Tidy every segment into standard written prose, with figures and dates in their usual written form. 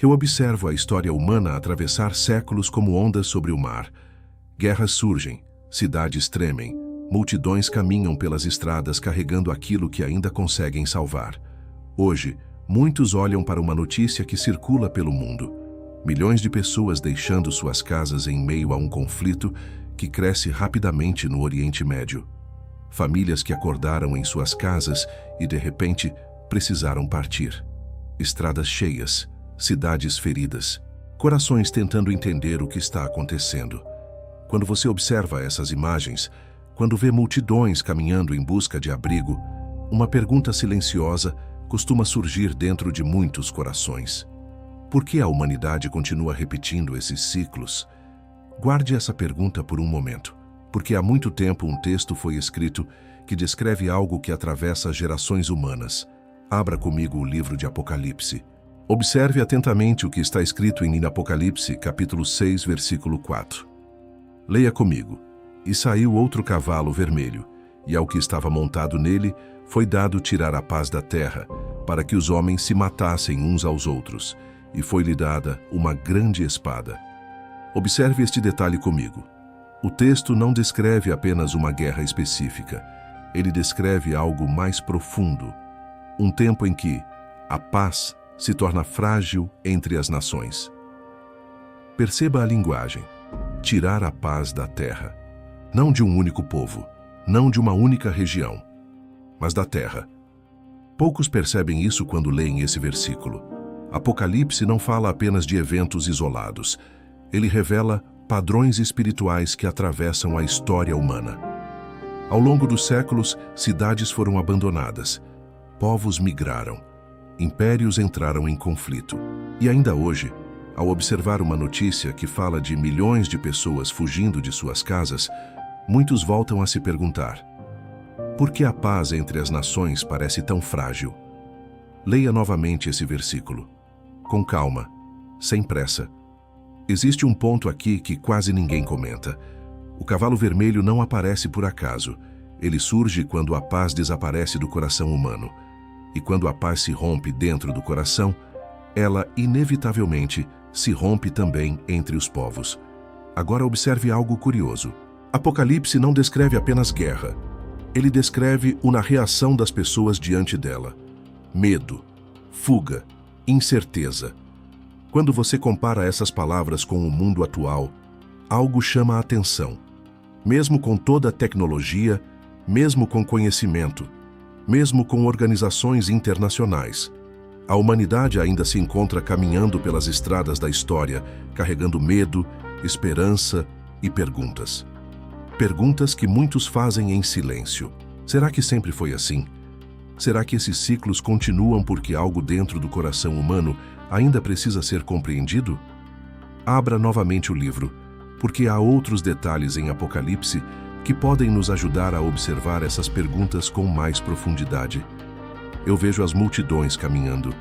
Eu observo a história humana atravessar séculos como ondas sobre o mar. Guerras surgem, cidades tremem, multidões caminham pelas estradas carregando aquilo que ainda conseguem salvar. Hoje, muitos olham para uma notícia que circula pelo mundo. Milhões de pessoas deixando suas casas em meio a um conflito que cresce rapidamente no Oriente Médio. Famílias que acordaram em suas casas e, de repente, precisaram partir. Estradas cheias, cidades feridas, corações tentando entender o que está acontecendo. Quando você observa essas imagens, quando vê multidões caminhando em busca de abrigo, uma pergunta silenciosa costuma surgir dentro de muitos corações. Por que a humanidade continua repetindo esses ciclos? Guarde essa pergunta por um momento, porque há muito tempo um texto foi escrito que descreve algo que atravessa gerações humanas. Abra comigo o livro de Apocalipse. Observe atentamente o que está escrito em Apocalipse, capítulo 6, versículo 4. Leia comigo. E saiu outro cavalo vermelho, e ao que estava montado nele foi dado tirar a paz da terra, para que os homens se matassem uns aos outros, e foi-lhe dada uma grande espada. Observe este detalhe comigo. O texto não descreve apenas uma guerra específica, ele descreve algo mais profundo, um tempo em que a paz se torna frágil entre as nações. Perceba a linguagem. Tirar a paz da terra. Não de um único povo, não de uma única região, mas da terra. Poucos percebem isso quando leem esse versículo. Apocalipse não fala apenas de eventos isolados. Ele revela padrões espirituais que atravessam a história humana. Ao longo dos séculos, cidades foram abandonadas, povos migraram, impérios entraram em conflito. E ainda hoje, ao observar uma notícia que fala de milhões de pessoas fugindo de suas casas, muitos voltam a se perguntar: por que a paz entre as nações parece tão frágil? Leia novamente esse versículo. Com calma, sem pressa. Existe um ponto aqui que quase ninguém comenta. O cavalo vermelho não aparece por acaso. Ele surge quando a paz desaparece do coração humano. E quando a paz se rompe dentro do coração, ela inevitavelmente se rompe também entre os povos. Agora observe algo curioso. Apocalipse não descreve apenas guerra. Ele descreve uma reação das pessoas diante dela. Medo, fuga, incerteza. Quando você compara essas palavras com o mundo atual, algo chama a atenção. Mesmo com toda a tecnologia, mesmo com conhecimento, mesmo com organizações internacionais, a humanidade ainda se encontra caminhando pelas estradas da história, carregando medo, esperança e perguntas. Perguntas que muitos fazem em silêncio. Será que sempre foi assim? Será que esses ciclos continuam porque algo dentro do coração humano ainda precisa ser compreendido? Abra novamente o livro, porque há outros detalhes em Apocalipse que podem nos ajudar a observar essas perguntas com mais profundidade. Eu vejo as multidões caminhando,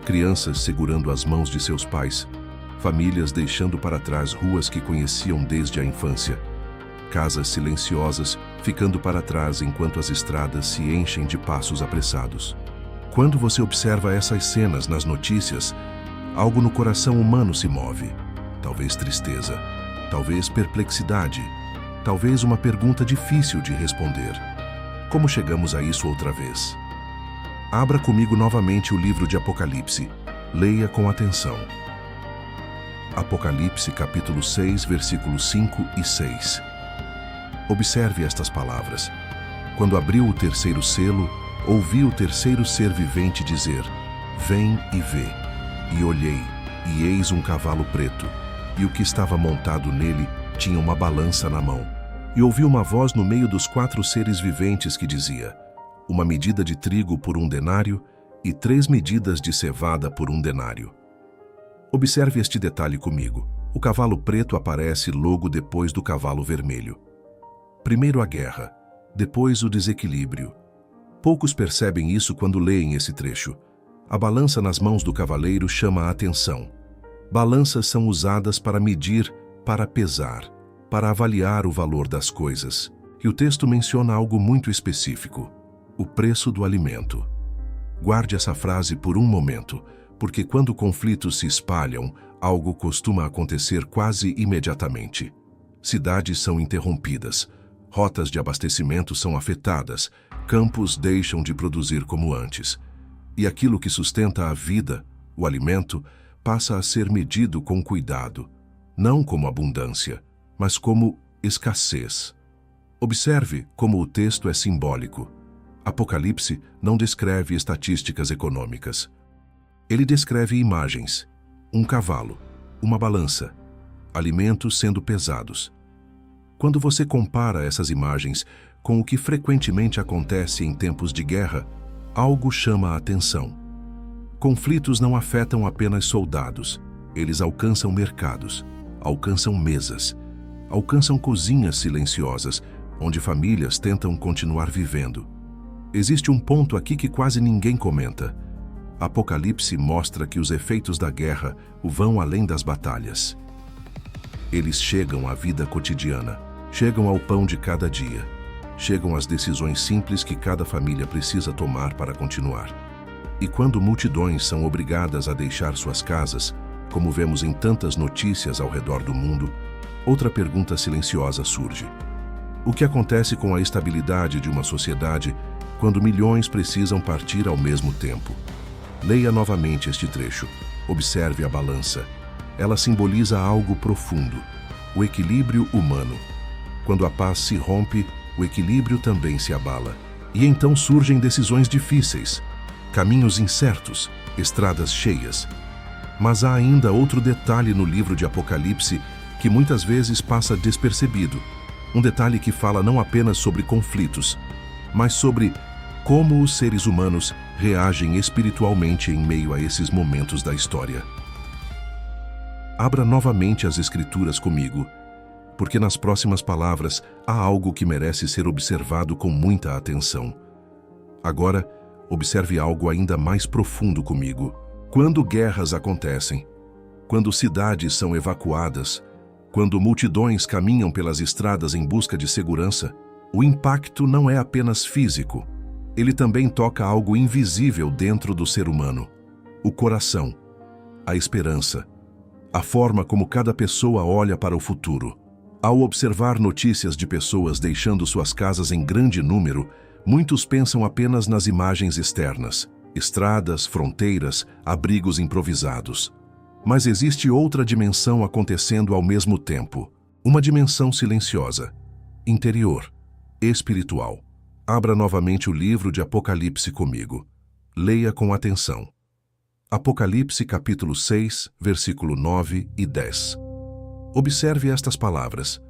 crianças segurando as mãos de seus pais, famílias deixando para trás ruas que conheciam desde a infância, casas silenciosas ficando para trás enquanto as estradas se enchem de passos apressados. Quando você observa essas cenas nas notícias, algo no coração humano se move. Talvez tristeza, talvez perplexidade, talvez uma pergunta difícil de responder. Como chegamos a isso outra vez? Abra comigo novamente o livro de Apocalipse. Leia com atenção. Apocalipse capítulo 6, versículos 5 e 6. Observe estas palavras. Quando abriu o terceiro selo, ouvi o terceiro ser vivente dizer: Vem e vê. E olhei, e eis um cavalo preto, e o que estava montado nele tinha uma balança na mão. E ouvi uma voz no meio dos 4 seres viventes que dizia: uma medida de trigo por 1 denário e 3 medidas de cevada por 1 denário. Observe este detalhe comigo. O cavalo preto aparece logo depois do cavalo vermelho. Primeiro a guerra, depois o desequilíbrio. Poucos percebem isso quando leem esse trecho. A balança nas mãos do cavaleiro chama a atenção. Balanças são usadas para medir, para pesar, para avaliar o valor das coisas. E o texto menciona algo muito específico: o preço do alimento. Guarde essa frase por um momento, porque quando conflitos se espalham, algo costuma acontecer quase imediatamente. Cidades são interrompidas, rotas de abastecimento são afetadas, campos deixam de produzir como antes. E aquilo que sustenta a vida, o alimento, passa a ser medido com cuidado, não como abundância, mas como escassez. Observe como o texto é simbólico. Apocalipse não descreve estatísticas econômicas. Ele descreve imagens, um cavalo, uma balança, alimentos sendo pesados. Quando você compara essas imagens com o que frequentemente acontece em tempos de guerra, algo chama a atenção. Conflitos não afetam apenas soldados, eles alcançam mercados, alcançam mesas, alcançam cozinhas silenciosas, onde famílias tentam continuar vivendo. Existe um ponto aqui que quase ninguém comenta. Apocalipse mostra que os efeitos da guerra vão além das batalhas. Eles chegam à vida cotidiana, chegam ao pão de cada dia, chegam às decisões simples que cada família precisa tomar para continuar. E quando multidões são obrigadas a deixar suas casas, como vemos em tantas notícias ao redor do mundo, outra pergunta silenciosa surge. O que acontece com a estabilidade de uma sociedade quando milhões precisam partir ao mesmo tempo? Leia novamente este trecho. Observe a balança. Ela simboliza algo profundo, o equilíbrio humano. Quando a paz se rompe, o equilíbrio também se abala. E então surgem decisões difíceis, caminhos incertos, estradas cheias. Mas há ainda outro detalhe no livro de Apocalipse que muitas vezes passa despercebido. Um detalhe que fala não apenas sobre conflitos, mas sobre como os seres humanos reagem espiritualmente em meio a esses momentos da história. Abra novamente as Escrituras comigo, porque nas próximas palavras há algo que merece ser observado com muita atenção. Agora, observe algo ainda mais profundo comigo. Quando guerras acontecem, quando cidades são evacuadas, quando multidões caminham pelas estradas em busca de segurança, o impacto não é apenas físico. Ele também toca algo invisível dentro do ser humano. O coração, a esperança, a forma como cada pessoa olha para o futuro. Ao observar notícias de pessoas deixando suas casas em grande número, muitos pensam apenas nas imagens externas, estradas, fronteiras, abrigos improvisados. Mas existe outra dimensão acontecendo ao mesmo tempo. Uma dimensão silenciosa, interior, espiritual. Abra novamente o livro de Apocalipse comigo. Leia com atenção. Apocalipse capítulo 6, versículo 9 e 10. Observe estas palavras.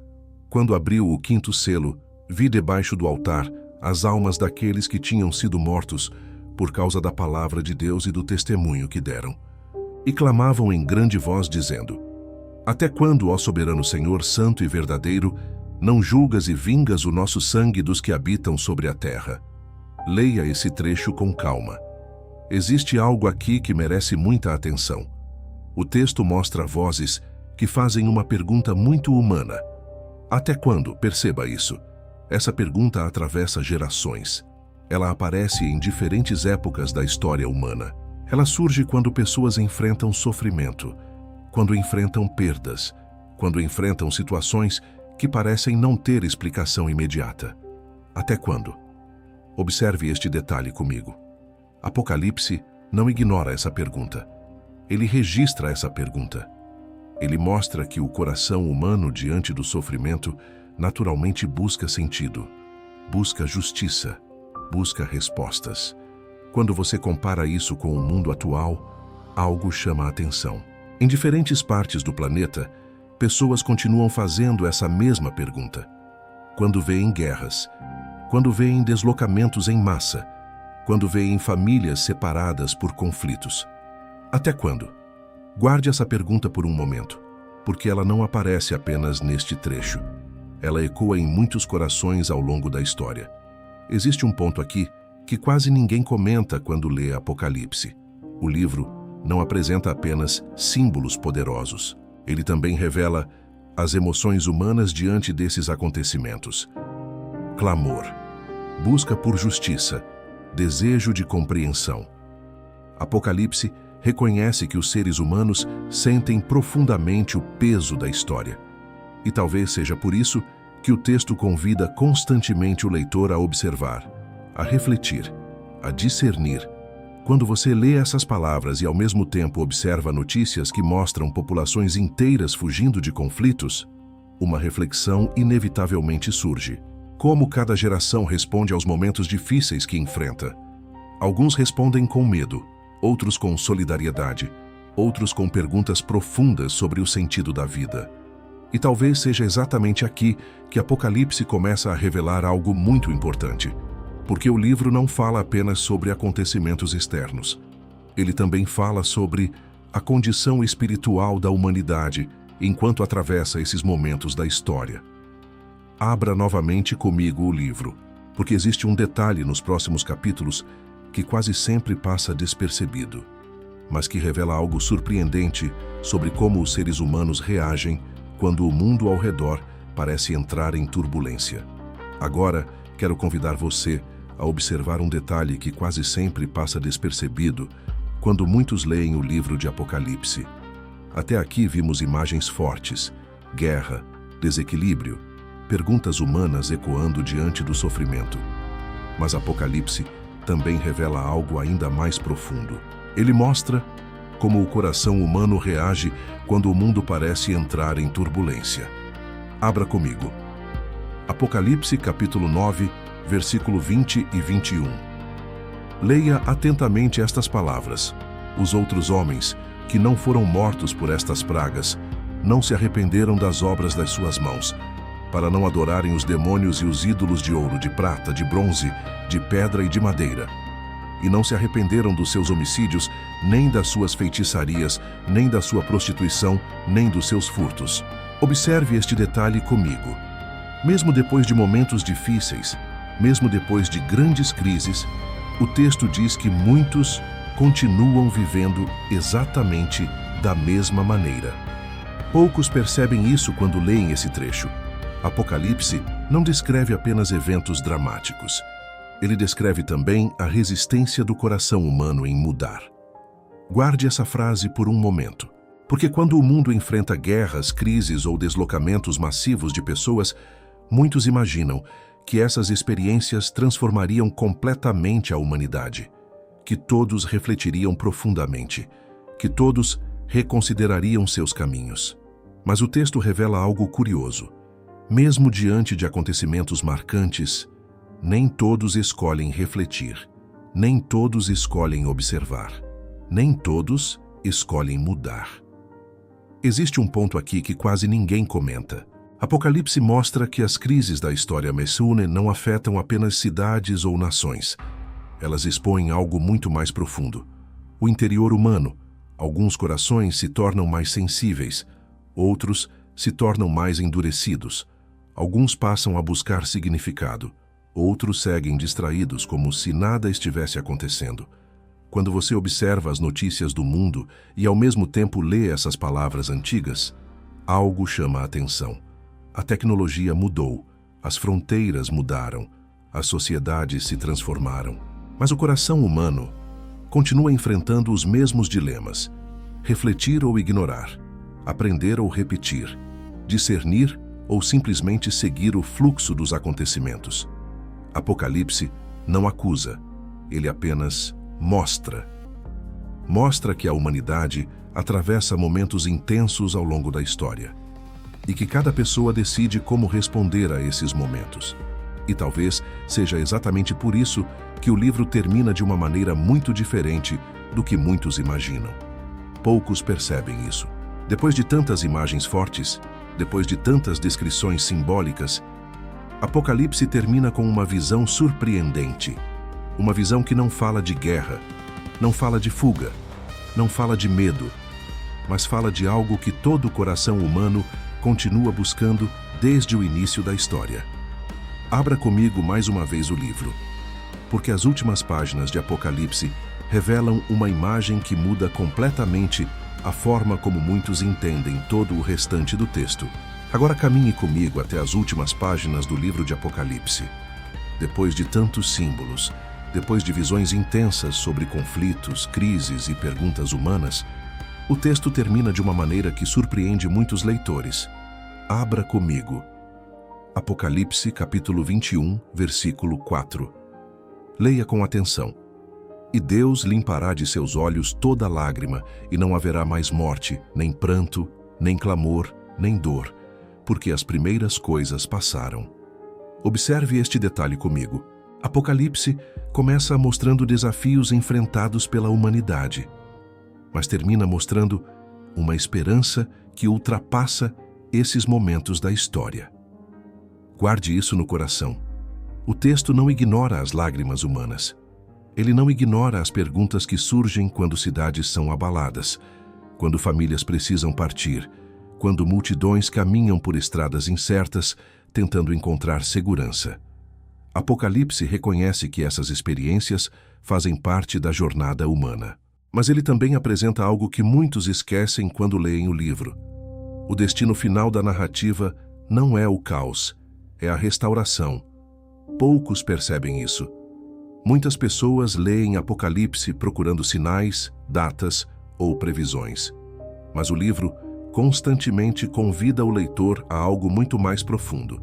Quando abriu o quinto selo, vi debaixo do altar as almas daqueles que tinham sido mortos por causa da palavra de Deus e do testemunho que deram. E clamavam em grande voz, dizendo: Até quando, ó soberano Senhor, santo e verdadeiro, não julgas e vingas o nosso sangue dos que habitam sobre a terra? Leia esse trecho com calma. Existe algo aqui que merece muita atenção. O texto mostra vozes que fazem uma pergunta muito humana. Até quando? Perceba isso. Essa pergunta atravessa gerações. Ela aparece em diferentes épocas da história humana. Ela surge quando pessoas enfrentam sofrimento, quando enfrentam perdas, quando enfrentam situações que parecem não ter explicação imediata. Até quando? Observe este detalhe comigo. Apocalipse não ignora essa pergunta. Ele registra essa pergunta. Ele mostra que o coração humano diante do sofrimento naturalmente busca sentido, busca justiça, busca respostas. Quando você compara isso com o mundo atual, algo chama a atenção. Em diferentes partes do planeta, pessoas continuam fazendo essa mesma pergunta. Quando veem guerras, quando veem deslocamentos em massa, quando veem famílias separadas por conflitos. Até quando? Guarde essa pergunta por um momento, porque ela não aparece apenas neste trecho. Ela ecoa em muitos corações ao longo da história. Existe um ponto aqui que quase ninguém comenta quando lê Apocalipse. O livro não apresenta apenas símbolos poderosos. Ele também revela as emoções humanas diante desses acontecimentos. Clamor, busca por justiça, desejo de compreensão. Apocalipse reconhece que os seres humanos sentem profundamente o peso da história. E talvez seja por isso que o texto convida constantemente o leitor a observar, a refletir, a discernir. Quando você lê essas palavras e ao mesmo tempo observa notícias que mostram populações inteiras fugindo de conflitos, uma reflexão inevitavelmente surge. Como cada geração responde aos momentos difíceis que enfrenta? Alguns respondem com medo, outros com solidariedade, outros com perguntas profundas sobre o sentido da vida. E talvez seja exatamente aqui que Apocalipse começa a revelar algo muito importante. Porque o livro não fala apenas sobre acontecimentos externos. Ele também fala sobre a condição espiritual da humanidade enquanto atravessa esses momentos da história. Abra novamente comigo o livro, porque existe um detalhe nos próximos capítulos que quase sempre passa despercebido, mas que revela algo surpreendente sobre como os seres humanos reagem quando o mundo ao redor parece entrar em turbulência. Agora, quero convidar você a observar um detalhe que quase sempre passa despercebido quando muitos leem o livro de Apocalipse. Até aqui vimos imagens fortes, guerra, desequilíbrio, perguntas humanas ecoando diante do sofrimento. Mas Apocalipse também revela algo ainda mais profundo. Ele mostra como o coração humano reage quando o mundo parece entrar em turbulência. Abra comigo. Apocalipse capítulo 9, versículo 20 e 21. Leia atentamente estas palavras. Os outros homens, que não foram mortos por estas pragas, não se arrependeram das obras das suas mãos, para não adorarem os demônios e os ídolos de ouro, de prata, de bronze, de pedra e de madeira. E não se arrependeram dos seus homicídios, nem das suas feitiçarias, nem da sua prostituição, nem dos seus furtos. Observe este detalhe comigo. Mesmo depois de momentos difíceis, mesmo depois de grandes crises, o texto diz que muitos continuam vivendo exatamente da mesma maneira. Poucos percebem isso quando leem esse trecho. Apocalipse não descreve apenas eventos dramáticos. Ele descreve também a resistência do coração humano em mudar. Guarde essa frase por um momento, porque quando o mundo enfrenta guerras, crises ou deslocamentos massivos de pessoas, muitos imaginam que essas experiências transformariam completamente a humanidade, que todos refletiriam profundamente, que todos reconsiderariam seus caminhos. Mas o texto revela algo curioso. Mesmo diante de acontecimentos marcantes, nem todos escolhem refletir, nem todos escolhem observar, nem todos escolhem mudar. Existe um ponto aqui que quase ninguém comenta. Apocalipse mostra que as crises da história messiânica não afetam apenas cidades ou nações. Elas expõem algo muito mais profundo. O interior humano. Alguns corações se tornam mais sensíveis, outros se tornam mais endurecidos. Alguns passam a buscar significado, outros seguem distraídos como se nada estivesse acontecendo. Quando você observa as notícias do mundo e ao mesmo tempo lê essas palavras antigas, algo chama a atenção. A tecnologia mudou, as fronteiras mudaram, as sociedades se transformaram. Mas o coração humano continua enfrentando os mesmos dilemas: refletir ou ignorar, aprender ou repetir, discernir ou simplesmente seguir o fluxo dos acontecimentos. Apocalipse não acusa, ele apenas mostra. Mostra que a humanidade atravessa momentos intensos ao longo da história e que cada pessoa decide como responder a esses momentos. E talvez seja exatamente por isso que o livro termina de uma maneira muito diferente do que muitos imaginam. Poucos percebem isso. Depois de tantas imagens fortes, depois de tantas descrições simbólicas, Apocalipse termina com uma visão surpreendente. Uma visão que não fala de guerra, não fala de fuga, não fala de medo, mas fala de algo que todo coração humano continua buscando desde o início da história. Abra comigo mais uma vez o livro, porque as últimas páginas de Apocalipse revelam uma imagem que muda completamente a forma como muitos entendem todo o restante do texto. Agora caminhe comigo até as últimas páginas do livro de Apocalipse. Depois de tantos símbolos, Depois de visões intensas sobre conflitos, crises e perguntas humanas, o texto termina de uma maneira que surpreende muitos leitores. Abra comigo. Apocalipse, capítulo 21, versículo 4. Leia com atenção. E Deus limpará de seus olhos toda lágrima, e não haverá mais morte, nem pranto, nem clamor, nem dor, porque as primeiras coisas passaram. Observe este detalhe comigo. Apocalipse começa mostrando desafios enfrentados pela humanidade, mas termina mostrando uma esperança que ultrapassa esses momentos da história. Guarde isso no coração. O texto não ignora as lágrimas humanas. Ele não ignora as perguntas que surgem quando cidades são abaladas, quando famílias precisam partir, quando multidões caminham por estradas incertas, tentando encontrar segurança. Apocalipse reconhece que essas experiências fazem parte da jornada humana. Mas ele também apresenta algo que muitos esquecem quando leem o livro. O destino final da narrativa não é o caos, é a restauração. Poucos percebem isso. Muitas pessoas leem Apocalipse procurando sinais, datas ou previsões. Mas o livro constantemente convida o leitor a algo muito mais profundo: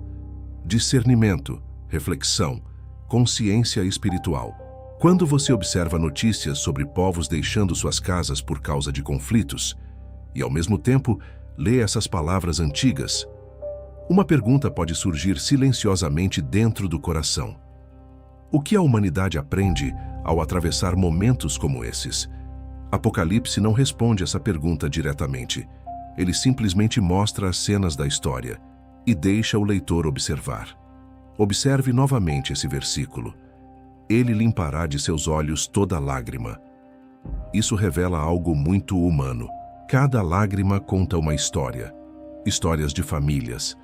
discernimento, reflexão, consciência espiritual. Quando você observa notícias sobre povos deixando suas casas por causa de conflitos, e ao mesmo tempo lê essas palavras antigas, uma pergunta pode surgir silenciosamente dentro do coração. O que a humanidade aprende ao atravessar momentos como esses? Apocalipse não responde essa pergunta diretamente. Ele simplesmente mostra as cenas da história e deixa o leitor observar. Observe novamente esse versículo. Ele limpará de seus olhos toda lágrima. Isso revela algo muito humano. Cada lágrima conta uma história. Histórias de famílias,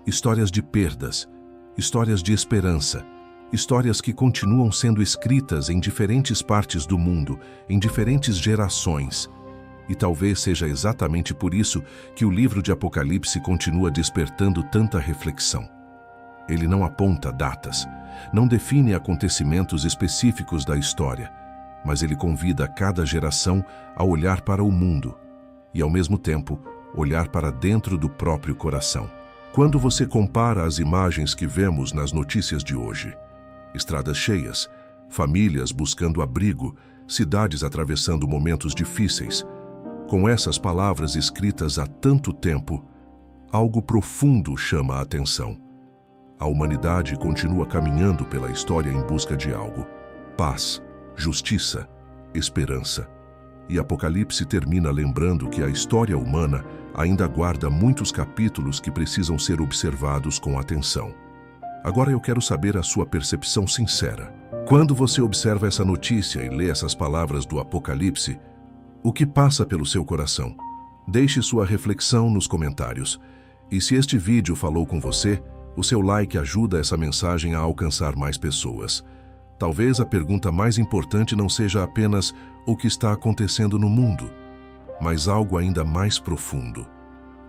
histórias de perdas, histórias de esperança, histórias que continuam sendo escritas em diferentes partes do mundo, em diferentes gerações. E talvez seja exatamente por isso que o livro de Apocalipse continua despertando tanta reflexão. Ele não aponta datas, não define acontecimentos específicos da história, mas ele convida cada geração a olhar para o mundo e, ao mesmo tempo, olhar para dentro do próprio coração. Quando você compara as imagens que vemos nas notícias de hoje, estradas cheias, famílias buscando abrigo, cidades atravessando momentos difíceis, com essas palavras escritas há tanto tempo, algo profundo chama a atenção. A humanidade continua caminhando pela história em busca de algo: paz, justiça, esperança. E Apocalipse termina lembrando que a história humana ainda guarda muitos capítulos que precisam ser observados com atenção. Agora eu quero saber a sua percepção sincera. Quando você observa essa notícia e lê essas palavras do Apocalipse, o que passa pelo seu coração? Deixe sua reflexão nos comentários. E se este vídeo falou com você, o seu like ajuda essa mensagem a alcançar mais pessoas. Talvez a pergunta mais importante não seja apenas o que está acontecendo no mundo, mas algo ainda mais profundo.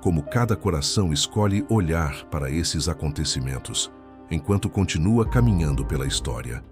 Como cada coração escolhe olhar para esses acontecimentos, enquanto continua caminhando pela história.